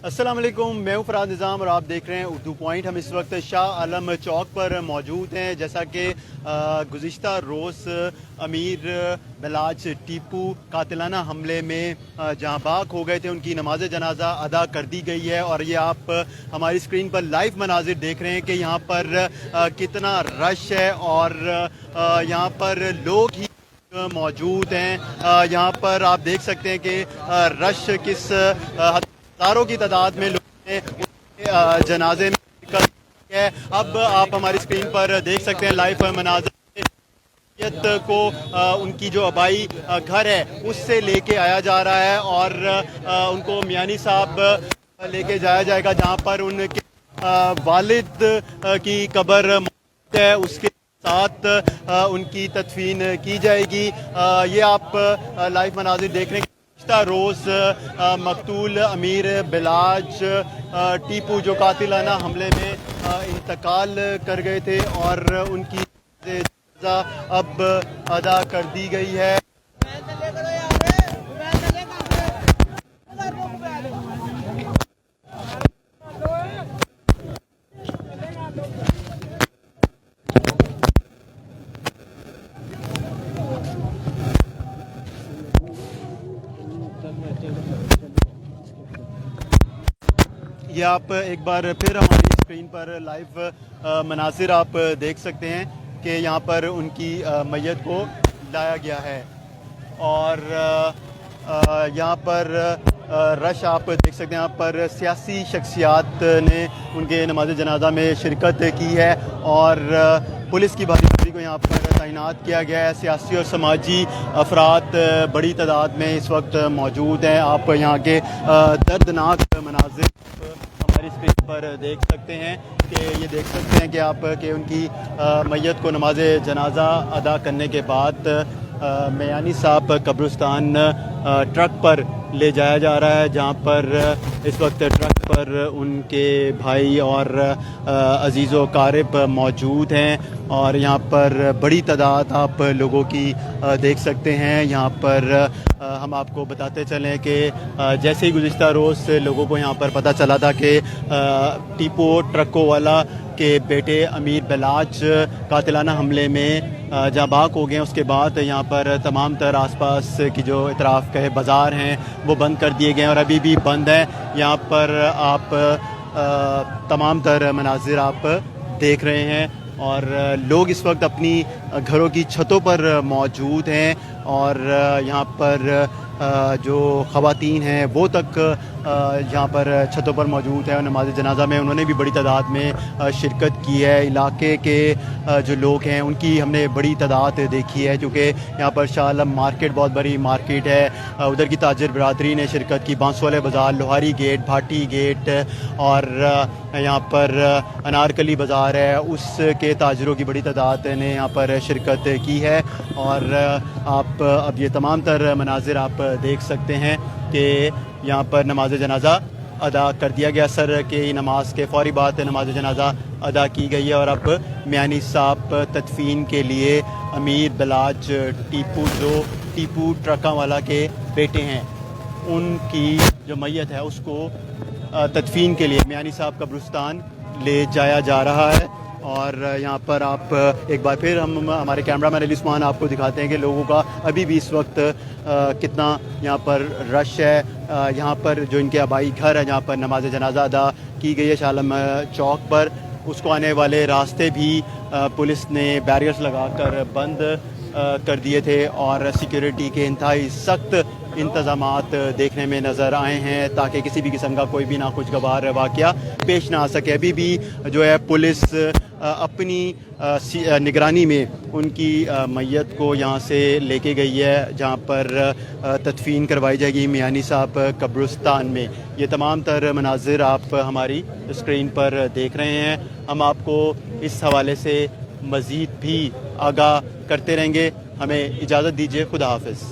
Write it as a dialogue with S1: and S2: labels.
S1: अस्सलाम वालेकुम, मैं हूं फराज निज़ाम और आप देख रहे हैं उर्दू पॉइंट। हम इस वक्त शाह आलम चौक पर मौजूद हैं। जैसा कि गुज़िश्ता रोज़ अमीर बिलाज टीपू कातिलाना हमले में जहां बाग हो गए थे, उनकी नमाज जनाजा अदा कर दी गई है। और ये आप हमारी स्क्रीन पर लाइव मनाजिर देख रहे हैं कि यहाँ पर कितना रश है और यहाँ पर लोग ही मौजूद हैं। यहाँ पर आप देख सकते हैं कि रश किस हज़ारों की तादाद में लोग ने उनके जनाजे में शिरकत की है। अब आप हमारी स्क्रीन पर देख सकते हैं लाइव मनाज़र को उनकी जो आबाई घर है उससे लेके आया जा रहा है और उनको मियानी साहब लेके जाया जाएगा जहां पर उनके वालिद की कब्र मौजूद है, उसके साथ उनकी तदफीन की जाएगी। ये आप लाइव मनाजिर देख रहे हैं। रोज़ मकतूल अमीर बिलाज टीपू जो कातिलाना हमले में इंतकाल कर गए थे और उनकी अब अदा कर दी गई है। ये आप एक बार फिर हमारी स्क्रीन पर लाइव मनासिर आप देख सकते हैं कि यहाँ पर उनकी मैयत को लाया गया है और यहाँ पर रश आप देख सकते हैं। यहाँ पर सियासी शख्सियात ने उनके नमाज जनाजा में शिरकत की है और पुलिस की भारी भरती को यहाँ पर तैनात किया गया है। सियासी और समाजी अफराद बड़ी तादाद में इस वक्त मौजूद हैं। आप यहाँ के दर्दनाक मनाजिर हमारी स्क्रीन पर देख सकते हैं कि ये देख सकते हैं कि आप कि उनकी मैयत को नमाज जनाजा अदा करने के बाद मियानी साहब कब्रिस्तान ट्रक पर ले जाया जा रहा है, जहां पर इस वक्त ट्रक पर उनके भाई और अजीज़ो कारब मौजूद हैं और यहाँ पर बड़ी तादाद आप लोगों की देख सकते हैं। यहाँ पर हम आपको बताते चलें कि जैसे ही गुज़िश्ता रोज़ लोगों को यहाँ पर पता चला था कि टीपू ट्रकों वाला के बेटे अमीर बिलाज कातिलाना हमले में जहाँ बाग हो गए, उसके बाद यहाँ पर तमाम तर आसपास की जो इतराफ़ के बाज़ार हैं वो बंद कर दिए गए और अभी भी बंद हैं। यहाँ पर आप तमाम तर मनाजिर आप देख रहे हैं और लोग इस वक्त अपनी घरों की छतों पर मौजूद हैं और यहाँ पर जो ख़वातीन हैं वो तक यहाँ पर छतों पर मौजूद है और नमाज जनाजा में उन्होंने भी बड़ी तादाद में शिरकत की है। इलाके के जो लोग हैं उनकी हमने बड़ी तादाद देखी है क्योंकि यहाँ पर शाह आलम मार्केट बहुत बड़ी मार्केट है। उधर की ताजिर बरादरी ने शिरकत की, बांसो वाले बाज़ार, लोहारी गेट, भाटी गेट और यहाँ पर अनारकली बाज़ार है, उसके ताजरों की बड़ी तादाद ने यहाँ पर शिरकत की है। और आप अब ये तमाम तर मनाजिर आप देख सकते हैं कि यहाँ पर नमाज जनाजा अदा कर दिया गया। सर के नमाज के फ़ौरी बाद नमाज जनाजा अदा की गई है और अब मियानी साहब तदफीन के लिए अमीर बिलाज टीपू जो टीपू ट्रका वाला के बेटे हैं उनकी जो मैयत है उसको तदफीन के लिए मियानी साहब कब्रिस्तान ले जाया जा रहा है। और यहाँ पर आप एक बार फिर हम हमारे कैमरामैन अली उस्मान आपको दिखाते हैं कि लोगों का अभी भी इस वक्त कितना यहाँ पर रश है। यहाँ पर जो इनके आबाई घर है जहाँ पर नमाज जनाजा अदा की गई है शाह आलम चौक पर, उसको आने वाले रास्ते भी पुलिस ने बैरियर्स लगाकर बंद कर दिए थे और सिक्योरिटी के इंतहाई सख्त इंतज़ामात देखने में नज़र आए हैं ताकि किसी भी किस्म का कोई भी नाखुशगवार वाक़या पेश ना आ सके। अभी भी जो है पुलिस अपनी निगरानी में उनकी मैयत को यहाँ से लेके गई है जहाँ पर तदफीन करवाई जाएगी मियानी साहब कब्रिस्तान में। ये तमाम तर मनाजिर आप हमारी स्क्रीन पर देख रहे हैं। हम आपको इस हवाले से मज़ीद भी आगाह करते रहेंगे। हमें इजाज़त दीजिए। खुदा हाफ़िज़।